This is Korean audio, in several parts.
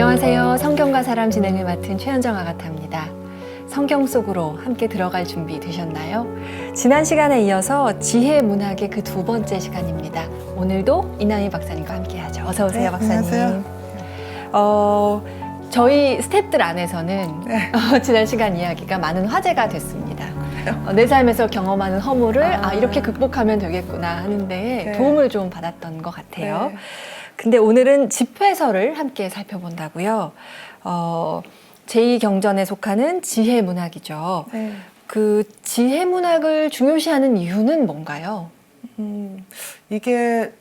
안녕하세요. 성경과 사람 진행을 맡은 최현정 아가타입니다. 성경 속으로 함께 들어갈 준비 되셨나요? 지난 시간에 이어서 지혜 문학의 그 두 번째 시간입니다. 오늘도 이나희 박사님과 함께 하죠. 어서 오세요, 네, 박사님. 안녕하세요. 저희 스태프들 안에서는 네. 지난 시간 이야기가 많은 화제가 됐습니다. 내 삶에서 경험하는 허물을 이렇게 극복하면 되겠구나 하는데 네. 도움을 좀 받았던 것 같아요. 네. 근데 오늘은 집회서를 함께 살펴본다고요. 제2경전에 속하는 지혜 문학이죠. 네. 그 지혜 문학을 중요시하는 이유는 뭔가요? 이게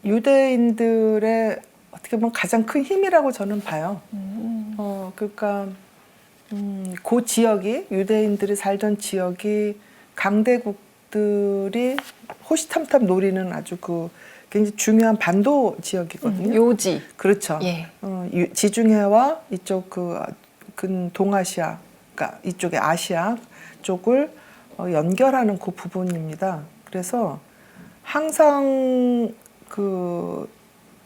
유대인들의 어떻게 보면 가장 큰 힘이라고 저는 봐요. 그러니까 그 지역이 유대인들이 살던 지역이 강대국들이 호시탐탐 노리는 아주 그 굉장히 중요한 반도 지역이거든요. 요지. 그렇죠. 예. 지중해와 이쪽 근 동아시아, 그러니까 이쪽의 아시아 쪽을 연결하는 그 부분입니다. 그래서 항상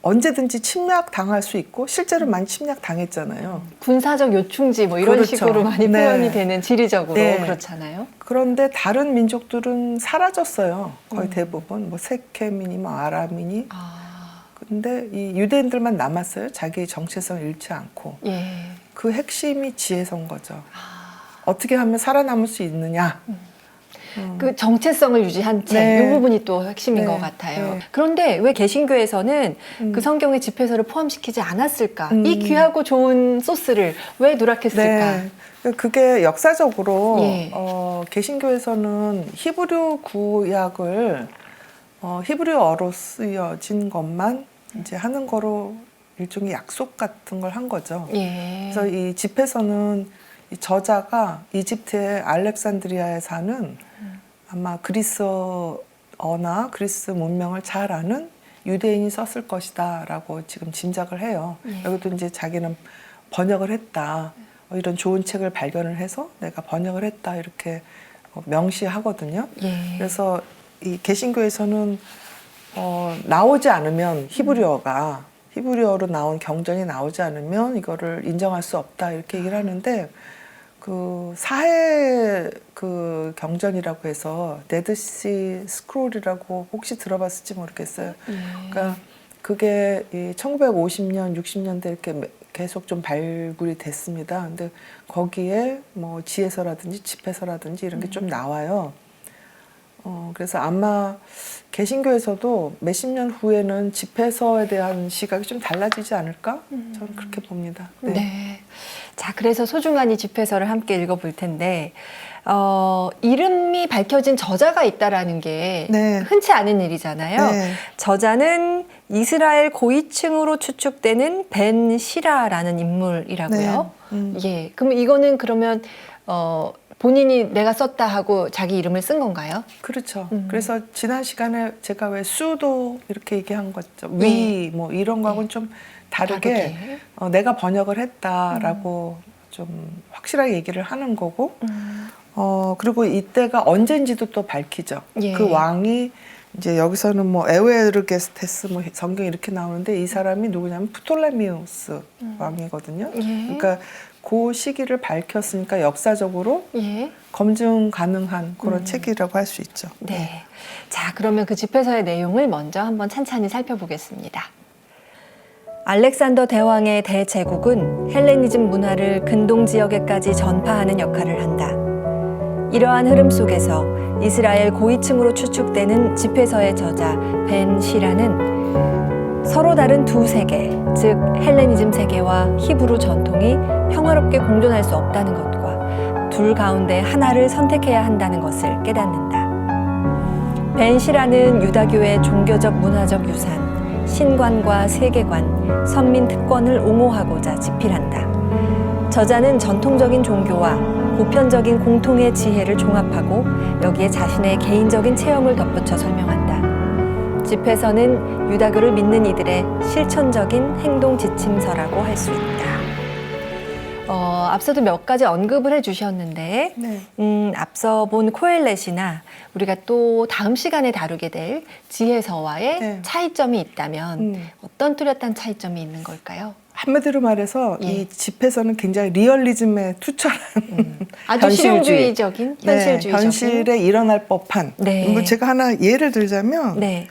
언제든지 침략 당할 수 있고 실제로 많이 침략 당했잖아요. 군사적 요충지 뭐 이런 그렇죠. 식으로 많이 네. 표현이 되는 지리적으로 네. 그렇잖아요. 그런데 다른 민족들은 사라졌어요. 거의 대부분 뭐 세켐이니 뭐 아람이니. 근데 이 유대인들만 남았어요. 자기 정체성을 잃지 않고. 예. 그 핵심이 지혜서인 거죠. 어떻게 하면 살아남을 수 있느냐. 그 정체성을 유지한 채, 네. 이 부분이 또 핵심인 네. 것 같아요. 네. 그런데 왜 개신교에서는 그 성경의 집회서를 포함시키지 않았을까? 이 귀하고 좋은 소스를 왜 누락했을까? 네. 그게 역사적으로 예. 개신교에서는 히브리 구약을 히브리어로 쓰여진 것만 이제 하는 거로 일종의 약속 같은 걸 한 거죠. 예. 그래서 이 집회서는 이 저자가 이집트의 알렉산드리아에 사는 아마 그리스어나 그리스 문명을 잘 아는 유대인이 썼을 것이다라고 지금 짐작을 해요. 예. 여기도 이제 자기는 번역을 했다. 이런 좋은 책을 발견을 해서 내가 번역을 했다 이렇게 명시하거든요. 예. 그래서 이 개신교에서는 나오지 않으면 히브리어로 나온 경전이 나오지 않으면 이거를 인정할 수 없다 이렇게 얘기를 하는데 그 사해 그 경전이라고 해서 데드시 스크롤이라고 혹시 들어봤을지 모르겠어요. 그러니까 그게 이 1950년, 60년대 이렇게 계속 좀 발굴이 됐습니다. 근데 거기에 뭐 지혜서라든지 집회서라든지 이런 게 좀 나와요. 그래서 아마 개신교에서도 몇십 년 후에는 집회서에 대한 시각이 좀 달라지지 않을까? 저는 그렇게 봅니다. 네. 네. 자, 그래서 소중한 이 집회서를 함께 읽어볼 텐데, 이름이 밝혀진 저자가 있다라는 게 네. 흔치 않은 일이잖아요. 네. 저자는 이스라엘 고위층으로 추측되는 벤 시라라는 인물이라고요. 예. 그럼 이거는 그러면 본인이 내가 썼다 하고 자기 이름을 쓴 건가요? 그렇죠. 그래서 지난 시간에 제가 왜 수도 이렇게 얘기한 거죠. 위, 뭐 이런 거하고는 좀 다르게 내가 번역을 했다라고 좀 확실하게 얘기를 하는 거고, 그리고 이때가 언제인지도 또 밝히죠. 예. 그 왕이 이제 여기서는 뭐 에우에르게스테스 뭐 성경이 이렇게 나오는데 이 사람이 누구냐면 프톨레미우스 왕이거든요. 예. 그러니까 그 시기를 밝혔으니까 역사적으로 예. 검증 가능한 그런 책이라고 할 수 있죠. 네. 자, 그러면 그 집회서의 내용을 먼저 한번 찬찬히 살펴보겠습니다. 알렉산더 대왕의 대제국은 헬레니즘 문화를 근동 지역에까지 전파하는 역할을 한다. 이러한 흐름 속에서 이스라엘 고위층으로 추측되는 집회서의 저자 벤 시라는 서로 다른 두 세계, 즉 헬레니즘 세계와 히브루 전통이 평화롭게 공존할 수 없다는 것과 둘 가운데 하나를 선택해야 한다는 것을 깨닫는다. 벤 시라는 유다교의 종교적 문화적 유산, 신관과 세계관, 선민 특권을 옹호하고자 집필한다. 저자는 전통적인 종교와 보편적인 공통의 지혜를 종합하고 여기에 자신의 개인적인 체험을 덧붙여 설명한다. 집회서는 유다교를 믿는 이들의 실천적인 행동 지침서라고 할 수 있다. 앞서도 몇 가지 언급을 해주셨는데 네. 앞서 본 코엘렛이나 우리가 또 다음 시간에 다루게 될 지혜서와의 네. 차이점이 있다면 어떤 뚜렷한 차이점이 있는 걸까요? 한마디로 말해서 예. 이 집에서는 굉장히 리얼리즘에 투철한 아주 현실주의. 실용주의적인, 현실주의적인. 현실에 일어날 법한. 네. 뭐 제가 하나 예를 들자면 네.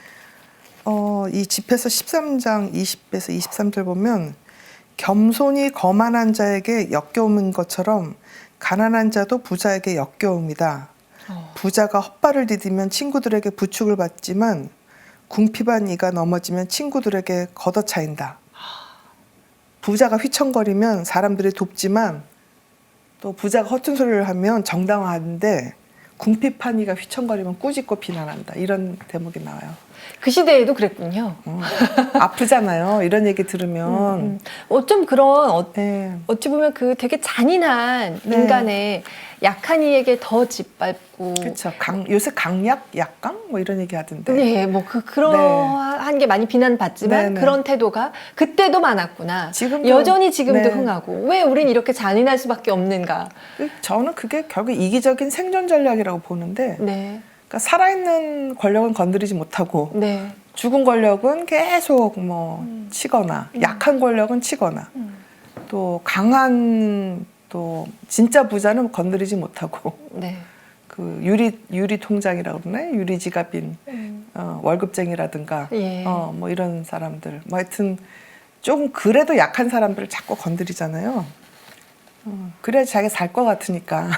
이 집에서 13장 20에서 23절 보면 겸손이 거만한 자에게 역겨움인 것처럼 가난한 자도 부자에게 역겨움이다. 부자가 헛발을 디디면 친구들에게 부축을 받지만 궁핍한 이가 넘어지면 친구들에게 걷어차인다. 부자가 휘청거리면 사람들이 돕지만 또 부자가 허튼 소리를 하면 정당화하는데 궁핍한 이가 휘청거리면 꾸짖고 비난한다. 이런 대목이 나와요. 그 시대에도 그랬군요. 아프잖아요. 이런 얘기 들으면. 어쩜 그런 네. 어찌 보면 그 되게 잔인한 네. 인간의 약한 이에게 더 짓밟고. 그렇죠. 요새 강약, 약강 뭐 이런 얘기 하던데. 네, 뭐 그러한 게 많이 비난받지만 네, 네. 그런 태도가 그때도 많았구나. 지금도, 여전히 지금도 네. 흥하고 왜 우린 이렇게 잔인할 수밖에 없는가. 저는 그게 결국 이기적인 생존 전략이라고 보는데, 네, 그러니까 살아있는 권력은 건드리지 못하고 네, 죽은 권력은 계속 뭐 치거나 약한 권력은 치거나 또 강한 또 진짜 부자는 건드리지 못하고 네. 그 유리 통장이라고 그러나요? 유리 지갑인 월급쟁이라든가 예. 뭐 이런 사람들 뭐 하여튼 좀 그래도 약한 사람들을 자꾸 건드리잖아요. 그래야 자기 살 것 같으니까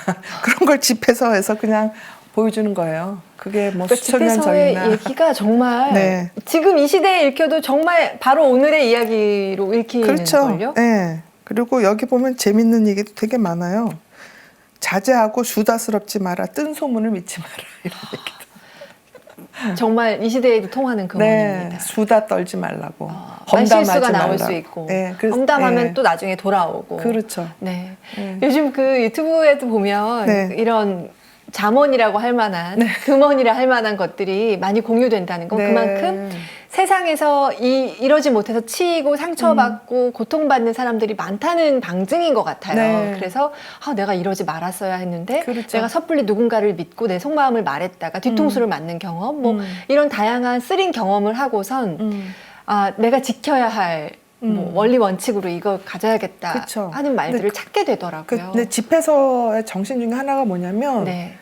그런 걸 집에서 해서 그냥 보여주는 거예요. 그게 뭐 그러니까 수천 년 집에서의 전이나. 얘기가 정말 네. 지금 이 시대에 읽혀도 정말 바로 오늘의 이야기로 읽히는 그렇죠. 걸요. 네. 그리고 여기 보면 재밌는 얘기도 되게 많아요. 자제하고 수다스럽지 마라. 뜬 소문을 믿지 마라. 이런 얘기도. 정말 이 시대에도 통하는 그 네. 원입니다. 수다 떨지 말라고. 말실수가 험담하지 나올 말라. 수 있고 네. 그래서, 험담하면 네. 또 나중에 돌아오고. 그렇죠. 네. 네. 요즘 그 유튜브에도 보면 네. 이런 잠언이라고 할 만한 금언이라 할 만한 것들이 많이 공유된다는 건 네. 그만큼 세상에서 이러지 못해서 치이고 상처받고 고통받는 사람들이 많다는 방증인 것 같아요. 네. 그래서 내가 이러지 말았어야 했는데 그렇죠. 내가 섣불리 누군가를 믿고 내 속마음을 말했다가 뒤통수를 맞는 경험 뭐 이런 다양한 쓰린 경험을 하고선 내가 지켜야 할 뭐 원리 원칙으로 이걸 가져야겠다 그쵸. 하는 말들을 근데 찾게 되더라고요. 근데 집에서의 정신 중에 하나가 뭐냐면 네.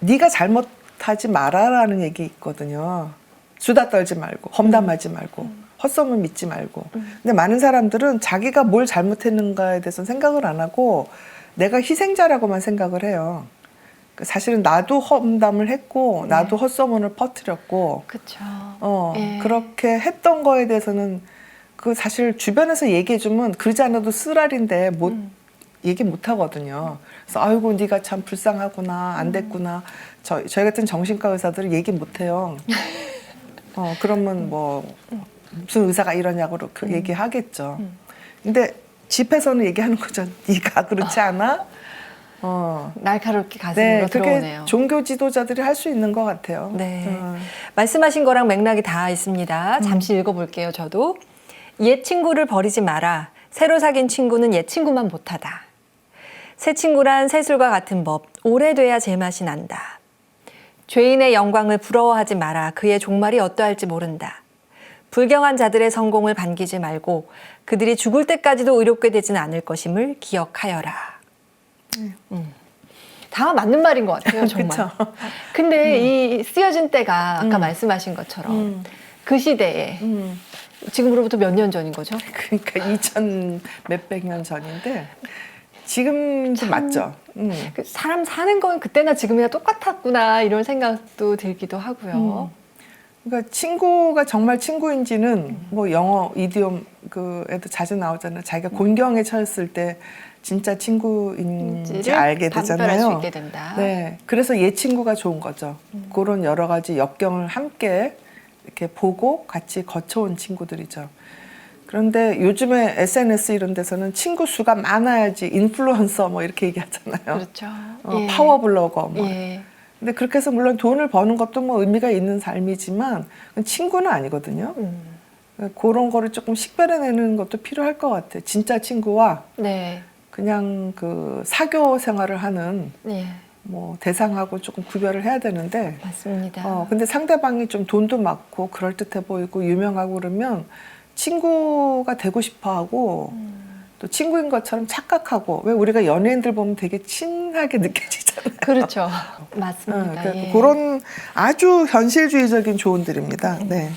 네가 잘못하지 마라라는 얘기 있거든요. 수다 떨지 말고 험담하지 말고 헛소문 믿지 말고. 근데 많은 사람들은 자기가 뭘 잘못했는가에 대해서 생각을 안 하고 내가 희생자라고만 생각을 해요. 사실은 나도 험담을 했고 나도 헛소문을 퍼뜨렸고 그렇죠. 예. 그렇게 했던 거에 대해서는 그 사실 주변에서 얘기해주면 그러지 않아도 쓰라린데 얘기 못 하거든요. 그래서 아이고 네가 참 불쌍하구나 안 됐구나. 저희 같은 정신과 의사들은 얘기 못 해요. 그러면 뭐 무슨 의사가 이러냐고 얘기하겠죠. 근데 집에서는 얘기하는 거죠. 네가 그렇지 않아? 날카롭게 가슴으로 들어오네요. 그게 종교 지도자들이 할 수 있는 것 같아요. 네. 말씀하신 거랑 맥락이 다 있습니다. 잠시 읽어볼게요. 저도. 옛 친구를 버리지 마라. 새로 사귄 친구는 옛 친구만 못하다. 새 친구란 새술과 같은 법. 오래돼야 제맛이 난다. 죄인의 영광을 부러워하지 마라. 그의 종말이 어떠할지 모른다. 불경한 자들의 성공을 반기지 말고 그들이 죽을 때까지도 의롭게 되지는 않을 것임을 기억하여라. 다 맞는 말인 것 같아요, 정말. 그쵸. 근데 이 쓰여진 때가 아까 말씀하신 것처럼 그 시대에 지금으로부터 몇 년 전인 거죠? 그러니까 2000 몇백 년 전인데 지금도 맞죠. 사람 사는 건 그때나 지금이나 똑같았구나 이런 생각도 들기도 하고요. 그러니까 친구가 정말 친구인지는 뭐 영어 이디옴 그에도 자주 나오잖아요. 자기가 곤경에 처했을 때 진짜 친구인지 알게 판별할 되잖아요. 수 있게 된다. 네, 그래서 옛 친구가 좋은 거죠. 그런 여러 가지 역경을 함께 이렇게 보고 같이 거쳐온 친구들이죠. 그런데 요즘에 SNS 이런 데서는 친구 수가 많아야지 인플루언서 뭐 이렇게 얘기하잖아요. 그렇죠. 예. 파워블로거 뭐. 예. 근데 그렇게 해서 물론 돈을 버는 것도 뭐 의미가 있는 삶이지만 친구는 아니거든요. 그런 거를 조금 식별해내는 것도 필요할 것 같아요. 진짜 친구와 네. 그냥 그 사교 생활을 하는 예. 뭐 대상하고 조금 구별을 해야 되는데 맞습니다. 근데 상대방이 좀 돈도 많고 그럴듯해 보이고 유명하고 그러면 친구가 되고 싶어하고 또 친구인 것처럼 착각하고 왜 우리가 연예인들 보면 되게 친하게 느껴지잖아요. 그렇죠. 맞습니다. 예. 그런 아주 현실주의적인 조언들입니다. 네.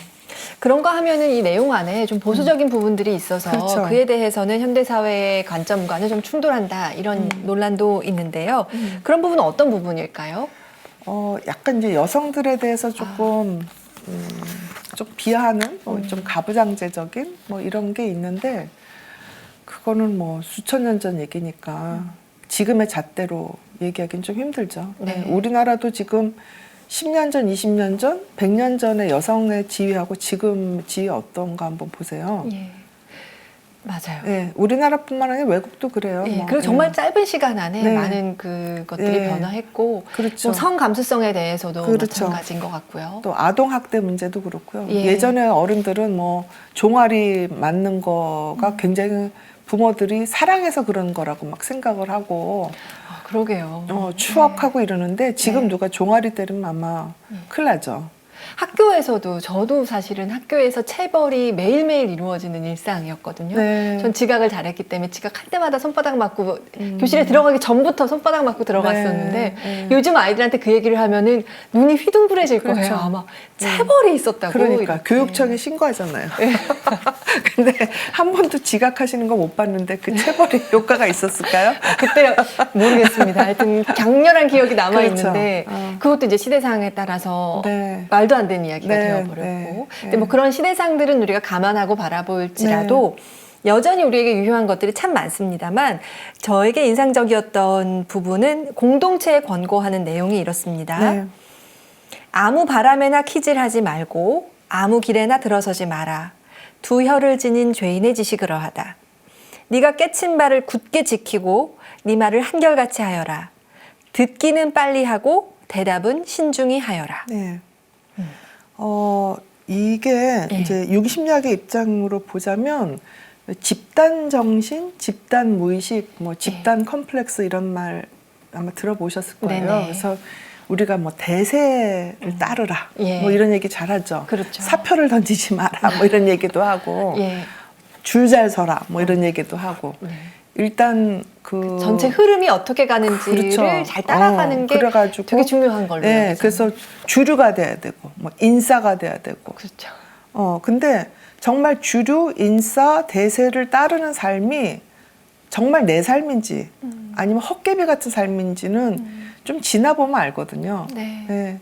그런 거 하면은 이 내용 안에 좀 보수적인 부분들이 있어서 그렇죠. 그에 대해서는 현대사회의 관점과는 좀 충돌한다 이런 논란도 있는데요. 그런 부분은 어떤 부분일까요? 약간 이제 여성들에 대해서 조금 좀 비하하는 좀 가부장제적인 뭐 이런 게 있는데 그거는 뭐 수천 년 전 얘기니까 지금의 잣대로 얘기하기는 좀 힘들죠. 네. 우리나라도 지금 10년 전, 20년 전, 100년 전의 여성의 지위하고 지금 지위 어떤가 한번 보세요. 예. 맞아요. 네, 우리나라뿐만 아니라 외국도 그래요. 예, 뭐. 그리고 정말 짧은 시간 안에 네. 많은 그것들이 네. 변화했고 그렇죠. 뭐 성 감수성에 대해서도 그렇죠. 마찬가지인 것 같고요. 또 아동 학대 문제도 그렇고요. 예. 예전에 어른들은 뭐 종아리 맞는 거가 굉장히 부모들이 사랑해서 그런 거라고 막 생각을 하고 그러게요. 추억하고 이러는데 지금 네. 누가 종아리 때리면 아마 큰일 나죠. 학교에서도 저도 사실은 학교에서 체벌이 매일매일 이루어지는 일상이었거든요. 네. 전 지각을 잘했기 때문에 지각할 때마다 손바닥 맞고 교실에 들어가기 전부터 손바닥 맞고 들어갔었는데 네. 요즘 아이들한테 그 얘기를 하면은 눈이 휘둥그레질 그렇죠. 거예요. 아마 체벌이 있었다고. 그러니까 이렇게. 교육청에 신고하잖아요. 근데 한 번도 지각하시는 거 못 봤는데 그 체벌이 효과가 있었을까요? 그때 모르겠습니다. 하여튼 강렬한 기억이 남아 있는데 그렇죠. 그것도 이제 시대상에 따라서 네. 말도 안 되는 이야기가 네, 되어버렸고. 네, 근데 뭐 그런 시대상들은 우리가 감안하고 바라볼지라도 여전히 우리에게 유효한 것들이 참 많습니다만 저에게 인상적이었던 부분은 공동체에 권고하는 내용이 이렇습니다. 네. 아무 바람에나 키질하지 말고 아무 길에나 들어서지 마라. 두 혀를 지닌 죄인의 짓이 그러하다. 네가 깨친 바를 굳게 지키고 네 말을 한결같이 하여라. 듣기는 빨리 하고 대답은 신중히 하여라. 네. 이게 예. 이제 유기심리학의 입장으로 보자면 집단 정신, 집단 무의식, 뭐 집단 컴플렉스 이런 말 아마 들어보셨을 거예요. 네네. 그래서 우리가 뭐 대세를 따르라, 예. 뭐 이런 얘기 잘하죠. 그렇죠. 사표를 던지지 마라, 뭐 이런 얘기도 하고 예. 줄 잘 서라, 뭐 이런 얘기도 하고. 일단 그 전체 흐름이 어떻게 가는지를 그렇죠. 잘 따라가는 게 그래가지고 되게 중요한 걸로. 네, 여기서. 그래서 주류가 돼야 되고, 뭐 인싸가 돼야 되고. 그렇죠. 근데 정말 주류, 인싸, 대세를 따르는 삶이 정말 내 삶인지 아니면 헛개비 같은 삶인지는 좀 지나보면 알거든요. 네. 네.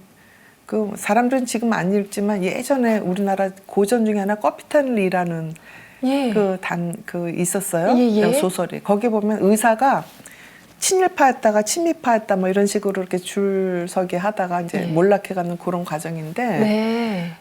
그 사람들은 지금 안 읽지만 예전에 우리나라 고전 중에 하나 커피탄리라는 예. 그 있었어요. 예, 예. 소설이. 거기 보면 의사가 친일파였다가 친미파였다 뭐 이런 식으로 이렇게 줄 서기 하다가 이제 예. 몰락해가는 그런 과정인데. 네.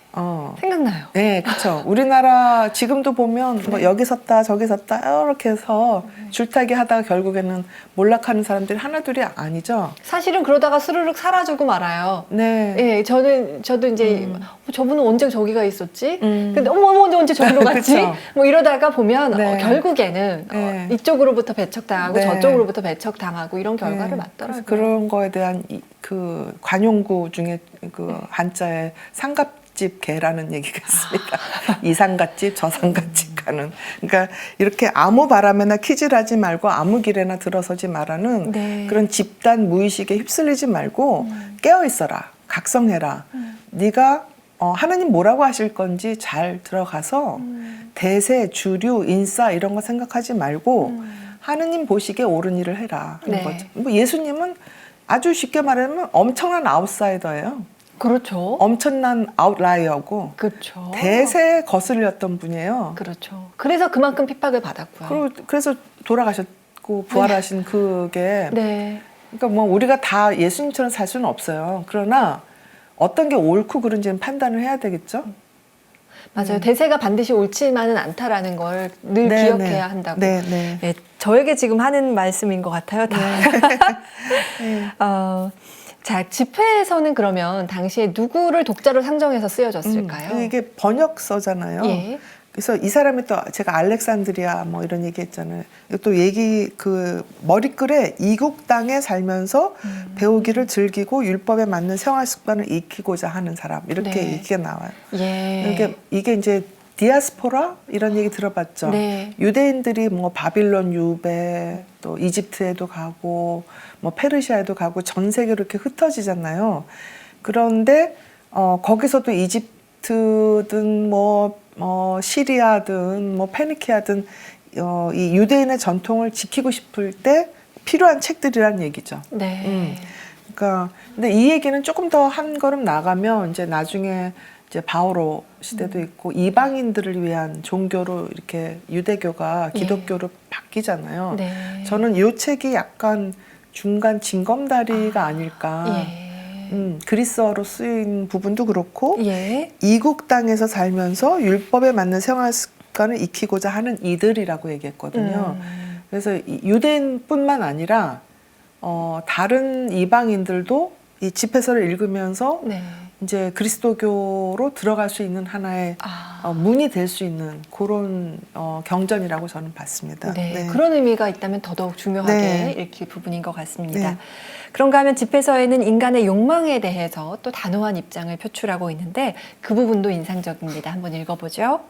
생각나요. 네, 그렇죠. 우리나라 지금도 보면 뭐 여기 섰다 저기 섰다 이렇게 해서 줄타기 하다가 결국에는 몰락하는 사람들이 하나둘이 아니죠. 사실은 그러다가 스르륵 사라지고 말아요. 네. 예, 저도 이제 저분은 언제 저기가 있었지? 음. 근데 어머 언제 저기로 갔지? 그쵸. 뭐 이러다가 보면 네. 결국에는 네. 이쪽으로부터 배척당하고 네. 저쪽으로부터 배척당하고 이런 결과를 네. 맞더라고요. 그래서 그런 거에 대한 그 관용구 중에 그 한자에 상갓집 개라는 얘기가 있습니다. 이 상갓집 저 상갓집 가는. 그러니까 이렇게 아무 바람에나 키질하지 말고 아무 길에나 들어서지 말라는 네. 그런 집단 무의식에 휩쓸리지 말고 깨어 있어라. 각성해라. 네가 하나님 뭐라고 하실 건지 잘 들어가서 대세, 주류, 인싸 이런 거 생각하지 말고 하느님 보시기에 옳은 일을 해라 하는 네. 거죠. 뭐 예수님은 아주 쉽게 말하면 엄청난 아웃사이더예요. 그렇죠. 엄청난 아웃라이어고 그렇죠. 대세에 거슬렸던 분이에요. 그렇죠. 그래서 그만큼 핍박을 받았고요. 그래서 돌아가셨고 부활하신 그게 네. 그러니까 뭐 우리가 다 예수님처럼 살 수는 없어요. 그러나 어떤 게 옳고 그른지는 판단을 해야 되겠죠. 맞아요. 대세가 반드시 옳지만은 않다라는 걸 늘 네, 기억해야 네. 한다고. 네, 네. 네, 저에게 지금 하는 말씀인 것 같아요. 다. 네. 자, 집회에서는 그러면 당시에 누구를 독자로 상정해서 쓰여졌을까요? 이게 번역서잖아요. 예. 그래서 이 사람이 또 제가 알렉산드리아 뭐 이런 얘기 했잖아요. 또 얘기 그 머리글에 이국 땅에 살면서 배우기를 즐기고 율법에 맞는 생활 습관을 익히고자 하는 사람 이렇게 네. 얘기가 나와요. 예. 이게 이제 디아스포라 이런 얘기 들어봤죠. 네. 유대인들이 뭐 바빌론 유배, 또 이집트에도 가고 뭐 페르시아에도 가고 전 세계로 이렇게 흩어지잖아요. 그런데 거기서도 이집트든 뭐 시리아든 뭐 페니키아든 이 유대인의 전통을 지키고 싶을 때 필요한 책들이란 얘기죠. 네. 그러니까 근데 이 얘기는 조금 더 한 걸음 나가면 이제 나중에 이제 바오로 시대도 있고 이방인들을 위한 종교로 이렇게 유대교가 기독교로 바뀌잖아요. 네. 저는 이 책이 약간 중간 징검다리가 아닐까. 예. 그리스어로 쓰인 부분도 그렇고 예. 이국 땅에서 살면서 율법에 맞는 생활 습관을 익히고자 하는 이들이라고 얘기했거든요. 그래서 유대인뿐만 아니라 다른 이방인들도 이 집회서를 읽으면서 네. 이제 그리스도교로 들어갈 수 있는 하나의 문이 될 수 있는 그런 경전이라고 저는 봤습니다. 네. 그런 의미가 있다면 더더욱 중요하게 네. 읽힐 부분인 것 같습니다. 네. 그런가 하면 집회서에는 인간의 욕망에 대해서 또 단호한 입장을 표출하고 있는데 그 부분도 인상적입니다. 한번 읽어보죠.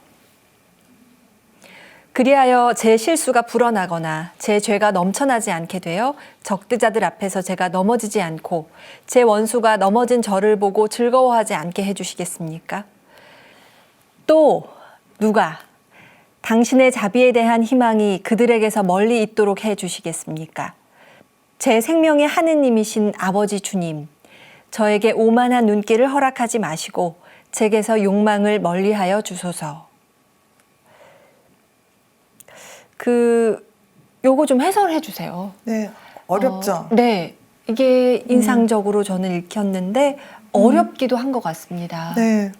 그리하여 제 실수가 불어나거나 제 죄가 넘쳐나지 않게 되어 적대자들 앞에서 제가 넘어지지 않고 제 원수가 넘어진 저를 보고 즐거워하지 않게 해주시겠습니까? 또 누가 당신의 자비에 대한 희망이 그들에게서 멀리 있도록 해주시겠습니까? 제 생명의 하느님이신 아버지 주님, 저에게 오만한 눈길을 허락하지 마시고 제게서 욕망을 멀리하여 주소서. 요거 좀 해설해 주세요. 네, 어렵죠. 네, 이게 인상적으로 저는 읽혔는데 어렵기도 한 것 같습니다. 네.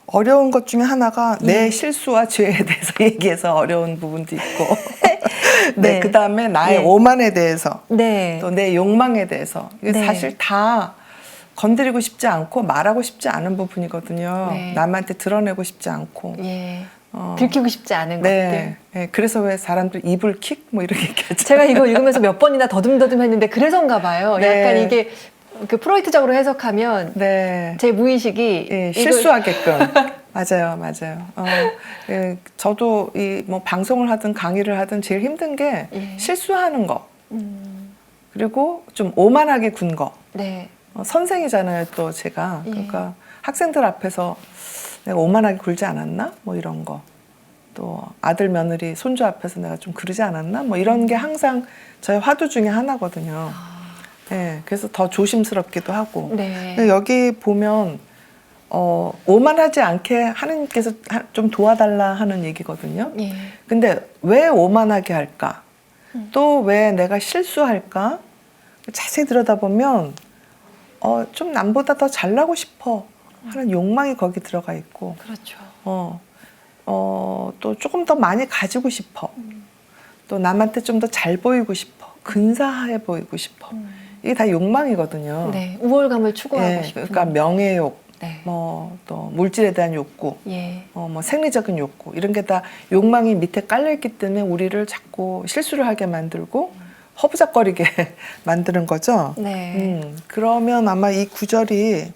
어려운 것 중에 하나가 내 예. 실수와 죄에 대해서 얘기해서 어려운 부분도 있고 네. 그 다음에 나의 예. 오만에 대해서 네. 또 내 욕망에 대해서 이게 네. 사실 다 건드리고 싶지 않고 말하고 싶지 않은 부분이거든요. 네. 남한테 드러내고 싶지 않고 예. 들키고 싶지 않은 네. 것들. 네. 그래서 왜 사람들 이불킥 뭐 이렇게 얘기하죠. 제가 이거 읽으면서 몇 번이나 더듬더듬 했는데 그래서인가 봐요. 네. 약간 이게 그 프로이트적으로 해석하면 네. 제 무의식이 예, 이걸- 실수하게끔. 맞아요. 예, 저도 이 뭐 방송을 하든 강의를 하든 제일 힘든 게 예. 실수하는 거. 그리고 좀 오만하게 군 거. 네. 선생이잖아요, 또 제가. 예. 그러니까 학생들 앞에서 내가 오만하게 굴지 않았나? 뭐 이런 거. 또 아들, 며느리, 손주 앞에서 내가 좀 그러지 않았나? 뭐 이런 게 항상 저의 화두 중에 하나거든요. 예, 그래서 더 조심스럽기도 하고. 네. 근데 여기 보면 오만하지 않게 하느님께서 좀 도와달라 하는 얘기거든요. 예. 근데 왜 오만하게 할까? 또 왜 내가 실수할까? 자세히 들여다보면 좀 남보다 더 잘나고 싶어 하는 욕망이 거기 들어가 있고 그렇죠. 또 조금 더 많이 가지고 싶어. 또 남한테 좀 더 잘 보이고 싶어. 근사해 보이고 싶어. 이게 다 욕망이거든요. 네. 우월감을 추구하고 예, 싶은. 그러니까 명예욕, 네. 뭐 또 물질에 대한 욕구, 예. 뭐 생리적인 욕구 이런 게 다 욕망이 밑에 깔려 있기 때문에 우리를 자꾸 실수를 하게 만들고 허부작거리게 만드는 거죠. 네. 그러면 아마 이 구절이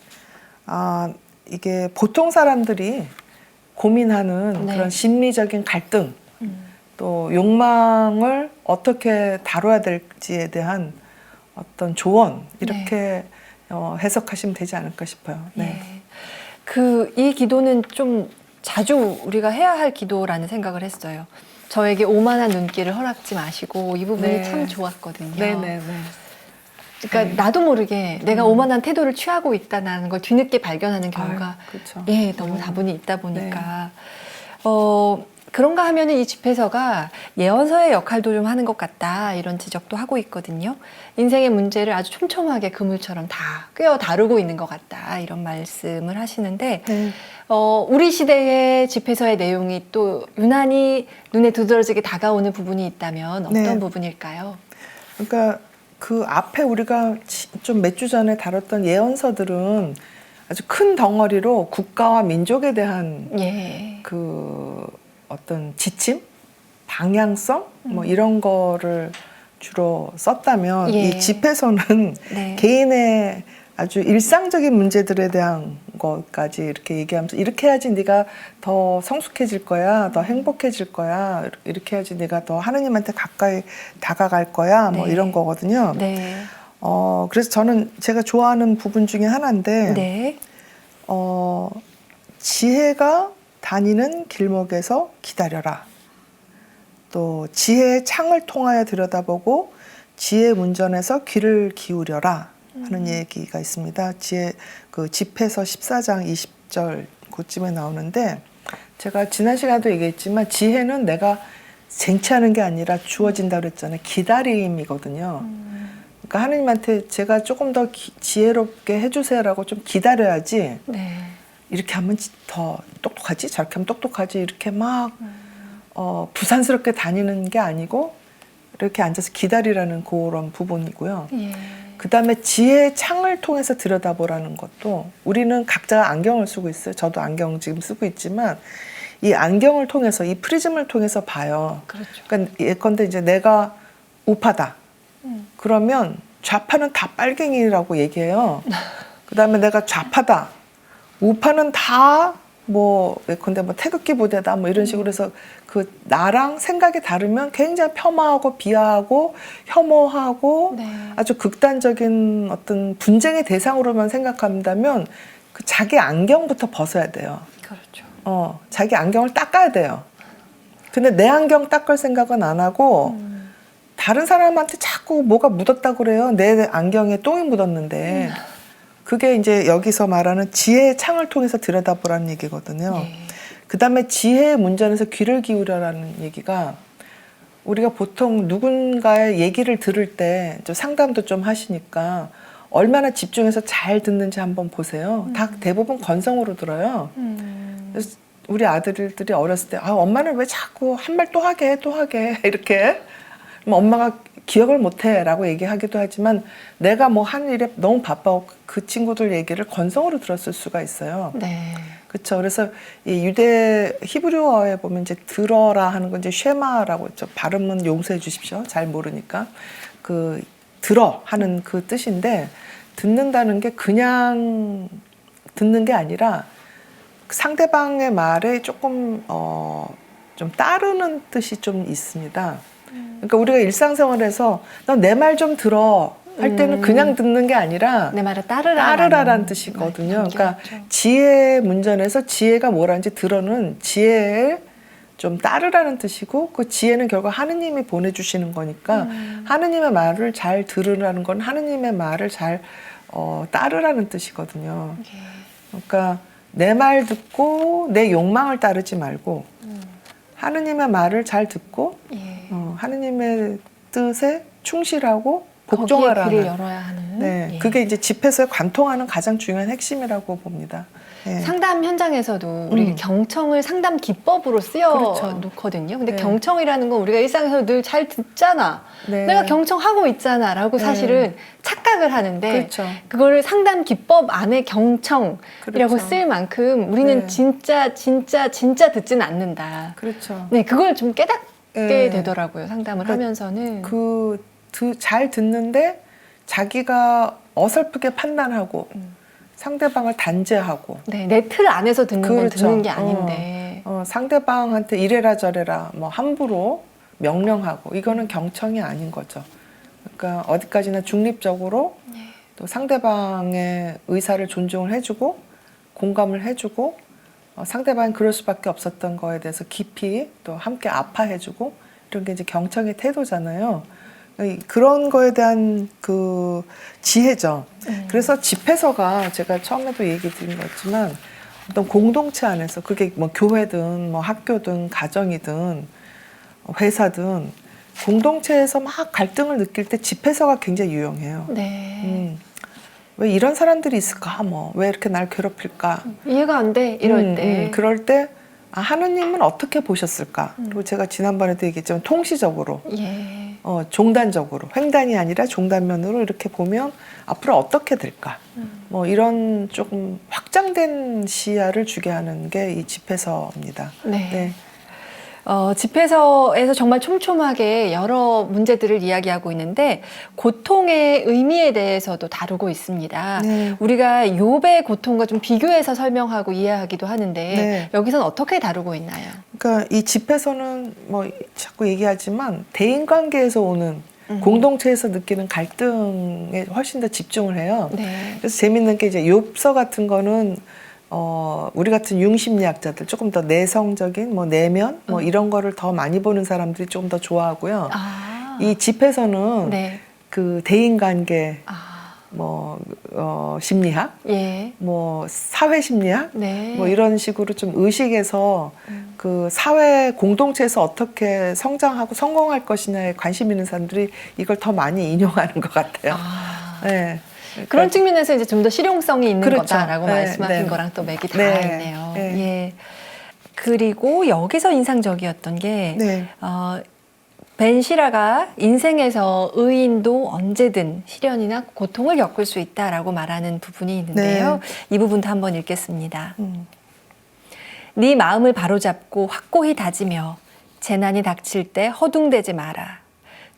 이게 보통 사람들이 고민하는 네. 그런 심리적인 갈등, 또 욕망을 어떻게 다뤄야 될지에 대한 어떤 조언 이렇게 해석하시면 되지 않을까 싶어요. 네. 이 기도는 좀 자주 우리가 해야 할 기도라는 생각을 했어요. 저에게 오만한 눈길을 허락지 마시고 이 부분이 네. 참 좋았거든요. 네네네. 그러니까 나도 모르게 내가 오만한 태도를 취하고 있다는 걸 뒤늦게 발견하는 경우가 그렇죠. 예, 너무 다분히 있다 보니까 그런가 하면은 이 집회서가 예언서의 역할도 좀 하는 것 같다 이런 지적도 하고 있거든요. 인생의 문제를 아주 촘촘하게 그물처럼 다 꿰어 다루고 있는 것 같다 이런 말씀을 하시는데 네. 우리 시대의 집회서의 내용이 또 유난히 눈에 두드러지게 다가오는 부분이 있다면 어떤 네. 부분일까요? 그러니까 그 앞에 우리가 좀 몇 주 전에 다뤘던 예언서들은 아주 큰 덩어리로 국가와 민족에 대한 예. 그 어떤 지침, 방향성 뭐 이런 거를 주로 썼다면 예. 이 집회서는 네. 개인의 아주 일상적인 문제들에 대한 것까지 이렇게 얘기하면서 이렇게 해야지 네가 더 성숙해질 거야, 더 행복해질 거야, 이렇게 해야지 네가 더 하느님한테 가까이 다가갈 거야, 뭐 네. 이런 거거든요. 네. 그래서 저는 제가 좋아하는 부분 중에 하나인데 네. 지혜가 다니는 길목에서 기다려라. 또 지혜의 창을 통하여 들여다보고 지혜의 문전에서 귀를 기울여라 하는 얘기가 있습니다. 지혜 그 집에서 14장 20절 그쯤에 나오는데 제가 지난 시간에도 얘기했지만 지혜는 내가 쟁취하는 게 아니라 주어진다고 그랬잖아요. 기다림이거든요. 그러니까 하느님한테 제가 조금 더 지혜롭게 해주세요라고 좀 기다려야지 네. 이렇게 하면 더 똑똑하지 저렇게 하면 똑똑하지 이렇게 막 부산스럽게 다니는 게 아니고 이렇게 앉아서 기다리라는 그런 부분이고요. 예. 그 다음에 지혜의 창을 통해서 들여다보라는 것도 우리는 각자 안경을 쓰고 있어요. 저도 안경 지금 쓰고 있지만 이 안경을 통해서 이 프리즘을 통해서 봐요. 그렇죠. 그러니까 예컨대 이제 내가 우파다. 그러면 좌파는 다 빨갱이라고 얘기해요. 그 다음에 내가 좌파다. 우파는 다 뭐 예컨대 뭐 태극기 부대다 뭐 이런 식으로 해서 그 나랑 생각이 다르면 굉장히 폄하하고 비하하고 혐오하고 네. 아주 극단적인 어떤 분쟁의 대상으로만 생각한다면 그 자기 안경부터 벗어야 돼요. 그렇죠. 자기 안경을 닦아야 돼요. 근데 내 안경 닦을 생각은 안 하고 다른 사람한테 자꾸 뭐가 묻었다고 그래요. 내 안경에 똥이 묻었는데. 그게 이제 여기서 말하는 지혜의 창을 통해서 들여다보라는 얘기거든요. 네. 그 다음에 지혜의 문전에서 귀를 기울여라는 얘기가 우리가 보통 누군가의 얘기를 들을 때 상담도 좀 하시니까 얼마나 집중해서 잘 듣는지 한번 보세요. 다 대부분 건성으로 들어요. 그래서 우리 아들들이 어렸을 때 엄마는 왜 자꾸 한 말 또 하게 이렇게 그럼 엄마가 기억을 못해라고 얘기하기도 하지만 내가 뭐 하는 일에 너무 바빠고 그 친구들 얘기를 건성으로 들었을 수가 있어요. 네. 그렇죠. 그래서 이 유대 히브리어에 보면 이제 들어라 하는 건 이제 쉐마라고 했죠. 발음은 용서해 주십시오. 잘 모르니까 그 들어 하는 그 뜻인데 듣는다는 게 그냥 듣는 게 아니라 상대방의 말에 조금 좀 따르는 뜻이 좀 있습니다. 그러니까 우리가 일상생활에서 너 내 말 좀 들어 할 때는 그냥 듣는 게 아니라 내 말을 따르라라는 따르라라는 뜻이거든요. 그러니까 담겨있죠. 지혜 문전에서 지혜가 뭐라는지 들어는 지혜에 좀 따르라는 뜻이고 그 지혜는 결국 하느님이 보내주시는 거니까 하느님의 말을 잘 들으라는 건 하느님의 말을 잘 따르라는 뜻이거든요. 그러니까 내 말 듣고 내 욕망을 따르지 말고 하느님의 말을 잘 듣고 예. 하느님의 뜻에 충실하고 거기에 복종하라는 귀를 열어야 하는. 네, 예. 그게 이제 집회에서 관통하는 가장 중요한 핵심이라고 봅니다. 네. 상담 현장에서도 우리 경청을 상담 기법으로 쓰여 그렇죠. 놓거든요. 근데 네. 경청이라는 건 우리가 일상에서 늘 잘 듣잖아. 네. 내가 경청하고 있잖아. 라고 네. 사실은 착각을 하는데 그렇죠. 그거를 상담 기법 안에 경청이라고 그렇죠. 쓸 만큼 우리는 네. 진짜 듣지는 않는다. 그렇죠. 네, 그걸 좀 깨닫게 네. 되더라고요. 상담을 그러니까 하면서는. 잘 듣는데 자기가 어설프게 판단하고 상대방을 단죄하고 네, 내 틀 안에서 듣는 건 그렇죠. 듣는 게 아닌데. 상대방한테 이래라 저래라 뭐 함부로 명령하고 이거는 경청이 아닌 거죠. 그러니까 어디까지나 중립적으로 또 상대방의 의사를 존중을 해주고 공감을 해주고 상대방이 그럴 수밖에 없었던 거에 대해서 깊이 또 함께 아파해주고 이런 게 이제 경청의 태도잖아요. 그런 거에 대한 그 지혜죠. 그래서 집회서가 제가 처음에도 얘기 드린 거지만 어떤 공동체 안에서 그게 뭐 교회든 뭐 학교든 가정이든 회사든 공동체에서 막 갈등을 느낄 때 집회서가 굉장히 유용해요. 네. 왜 이런 사람들이 있을까? 뭐 왜 이렇게 날 괴롭힐까? 이해가 안 돼. 이럴 때. 그럴 때 하느님은 어떻게 보셨을까? 그리고 제가 지난번에도 얘기했지만 통시적으로 예. 종단적으로 횡단이 아니라 종단면으로 이렇게 보면 앞으로 어떻게 될까? 뭐 이런 조금 확장된 시야를 주게 하는 게 이 집회서입니다. 네. 네. 집회서에서 정말 촘촘하게 여러 문제들을 이야기하고 있는데 고통의 의미에 대해서도 다루고 있습니다. 네. 우리가 욥의 고통과 좀 비교해서 설명하고 이해하기도 하는데 네. 여기서는 어떻게 다루고 있나요? 그러니까 이 집에서는 뭐 자꾸 얘기하지만 대인관계에서 오는 공동체에서 느끼는 갈등에 훨씬 더 집중을 해요. 네. 그래서 재밌는 게 이제 욥서 같은 거는 우리 같은 융심리학자들 조금 더 내성적인 뭐 내면 뭐 이런 거를 더 많이 보는 사람들이 조금 더 좋아하고요. 아. 이 집에서는 네. 그 대인관계 아. 뭐 심리학, 예. 뭐 사회 심리학, 네. 뭐 이런 식으로 좀 의식에서 그 사회 공동체에서 어떻게 성장하고 성공할 것이냐에 관심 있는 사람들이 이걸 더 많이 인용하는 것 같아요. 아. 네. 그런 측면에서 이제 좀 더 실용성이 있는 그렇죠. 거다라고 네, 말씀하신 네. 거랑 또 맥이 다 네, 있네요. 네. 예. 그리고 여기서 인상적이었던 게 네. 벤 시라가 인생에서 의인도 언제든 시련이나 고통을 겪을 수 있다라고 말하는 부분이 있는데요. 이 부분도 한번 읽겠습니다. 네 마음을 바로잡고 확고히 다지며 재난이 닥칠 때 허둥대지 마라.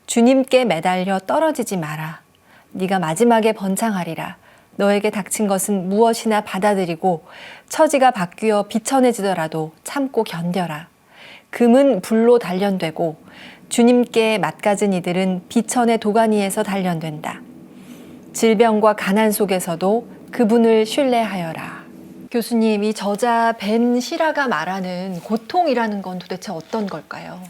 주님께 매달려 떨어지지 마라. 네가 마지막에 번창하리라. 너에게 닥친 것은 무엇이나 받아들이고 처지가 바뀌어 비천해지더라도 참고 견뎌라. 금은 불로 단련되고 주님께 맞가진 이들은 비천의 도가니에서 단련된다. 질병과 가난 속에서도 그분을 신뢰하여라. 교수님, 이 저자 벤 시라가 말하는 고통이라는 건 도대체 어떤 걸까요?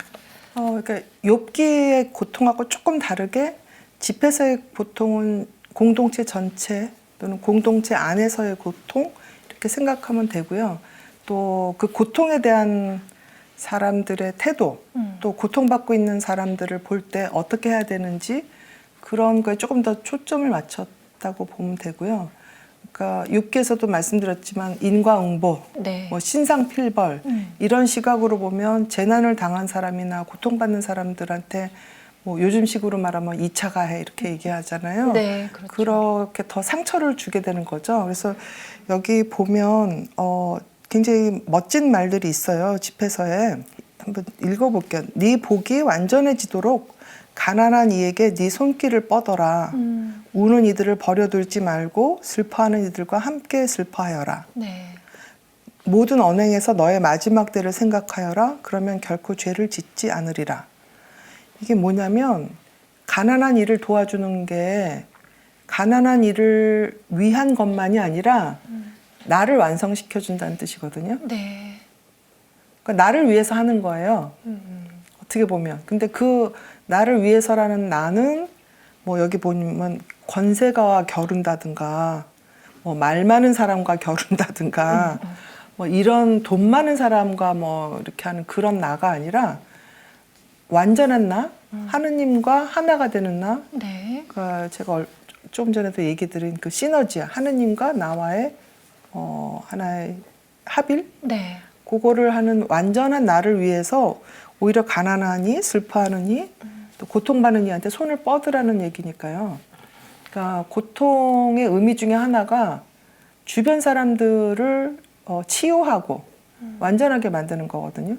그러니까 욥기의 고통하고 조금 다르게 집에서의 고통은 공동체 전체 또는 공동체 안에서의 고통 이렇게 생각하면 되고요. 또 그 고통에 대한 사람들의 태도, 또 고통받고 있는 사람들을 볼 때 어떻게 해야 되는지 그런 거에 조금 더 초점을 맞췄다고 보면 되고요. 그러니까 욥기에서도 말씀드렸지만 인과응보, 네. 뭐 신상필벌 이런 시각으로 보면 재난을 당한 사람이나 고통받는 사람들한테 뭐 요즘식으로 말하면 2차 가해 이렇게 얘기하잖아요. 네, 그렇죠. 그렇게 더 상처를 주게 되는 거죠. 그래서 여기 보면 굉장히 멋진 말들이 있어요. 집회서에 한번 읽어볼게요. 네 복이 완전해지도록 가난한 이에게 네 손길을 뻗어라. 우는 이들을 버려둘지 말고 슬퍼하는 이들과 함께 슬퍼하여라. 네. 모든 언행에서 너의 마지막 때를 생각하여라. 그러면 결코 죄를 짓지 않으리라. 이게 뭐냐면 가난한 이를 도와주는 게 가난한 이를 위한 것만이 아니라 나를 완성시켜준다는 뜻이거든요. 네. 그러니까 나를 위해서 하는 거예요. 어떻게 보면. 근데 그 나를 위해서라는 나는 뭐 여기 보면 권세가와 겨룬다든가 뭐 말 많은 사람과 겨룬다든가 뭐 이런 돈 많은 사람과 뭐 이렇게 하는 그런 나가 아니라 완전한 나, 하느님과 하나가 되는 나. 네. 그러니까 제가 조금 전에도 얘기 드린 그 시너지야. 하느님과 나와의 하나의 합일? 네. 그거를 하는 완전한 나를 위해서 오히려 가난하니 슬퍼하느니 또 고통받는 이한테 손을 뻗으라는 얘기니까요. 그러니까 고통의 의미 중에 하나가 주변 사람들을 치유하고 완전하게 만드는 거거든요.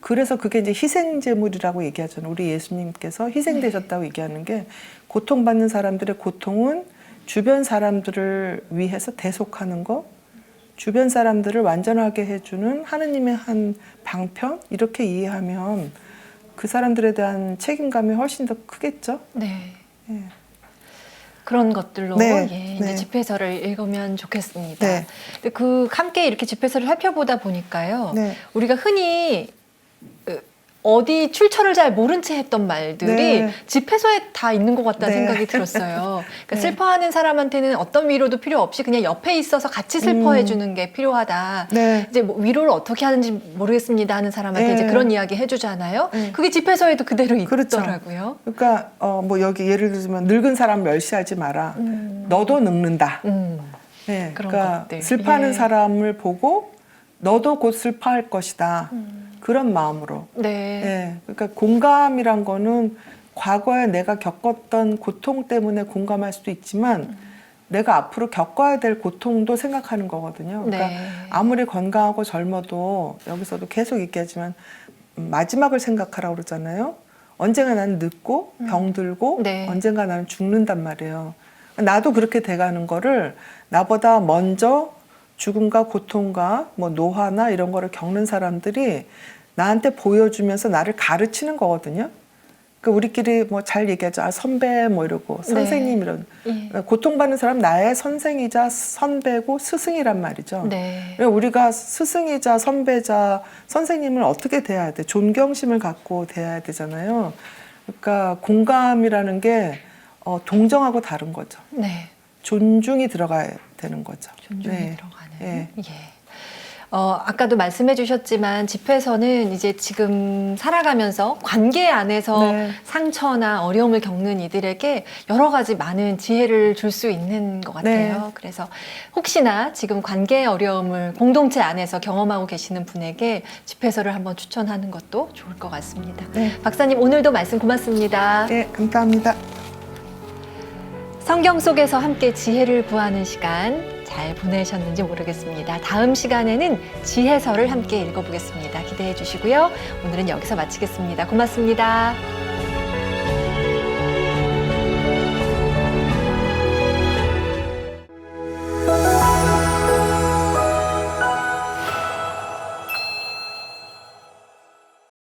그래서 그게 이제 희생제물이라고 얘기하잖아요. 우리 예수님께서 희생되셨다고 얘기하는 게 고통받는 사람들의 고통은 주변 사람들을 위해서 대속하는 거, 주변 사람들을 완전하게 해주는 하느님의 한 방편 이렇게 이해하면 그 사람들에 대한 책임감이 훨씬 더 크겠죠. 네. 예. 그런 것들로 네, 예, 이제 네. 집회서를 읽으면 좋겠습니다. 네. 근데 함께 이렇게 집회서를 살펴보다 보니까요. 네. 우리가 흔히 어디 출처를 잘 모른 채 했던 말들이 네. 집회서에 다 있는 것 같다는 네. 생각이 들었어요. 그러니까 네. 슬퍼하는 사람한테는 어떤 위로도 필요 없이 그냥 옆에 있어서 같이 슬퍼해 주는 게 필요하다. 네. 이제 뭐 위로를 어떻게 하는지 모르겠습니다 하는 사람한테 네. 이제 그런 이야기 해주잖아요. 네. 그게 집회서에도 그대로 그렇죠. 있더라고요. 그러니까 뭐 여기 예를 들면 늙은 사람 멸시하지 마라. 너도 늙는다. 네. 그런 그러니까 것들. 슬퍼하는 예. 사람을 보고 너도 곧 슬퍼할 것이다. 그런 마음으로. 네. 네. 그러니까 공감이란 거는 과거에 내가 겪었던 고통 때문에 공감할 수도 있지만 내가 앞으로 겪어야 될 고통도 생각하는 거거든요. 그러니까 네. 아무리 건강하고 젊어도 여기서도 계속 얘기하지만 마지막을 생각하라고 그러잖아요. 언젠가 나는 늙고 병들고 네. 언젠가 나는 죽는단 말이에요. 나도 그렇게 돼가는 거를 나보다 먼저 죽음과 고통과 뭐 노화나 이런 거를 겪는 사람들이 나한테 보여주면서 나를 가르치는 거거든요. 그 우리끼리 뭐 잘 얘기하죠. 아, 선배 뭐 이러고 선생님 이런. 예. 고통받는 사람 나의 선생이자 선배고 스승이란 말이죠. 네. 우리가 스승이자 선배자 선생님을 어떻게 대해야 돼? 존경심을 갖고 대해야 되잖아요. 그러니까 공감이라는 게 동정하고 다른 거죠. 네. 존중이 들어가야 되는 거죠. 존중이 네. 들어가는. 네. 예. 아까도 말씀해 주셨지만 집회에서는 이제 지금 살아가면서 관계 안에서 네. 상처나 어려움을 겪는 이들에게 여러 가지 많은 지혜를 줄 수 있는 것 같아요. 네. 그래서 혹시나 지금 관계의 어려움을 공동체 안에서 경험하고 계시는 분에게 집회서를 한번 추천하는 것도 좋을 것 같습니다. 네. 박사님 오늘도 말씀 고맙습니다. 네, 감사합니다. 성경 속에서 함께 지혜를 구하는 시간 잘 보내셨는지 모르겠습니다. 다음 시간에는 지혜서를 함께 읽어보겠습니다. 기대해 주시고요. 오늘은 여기서 마치겠습니다. 고맙습니다.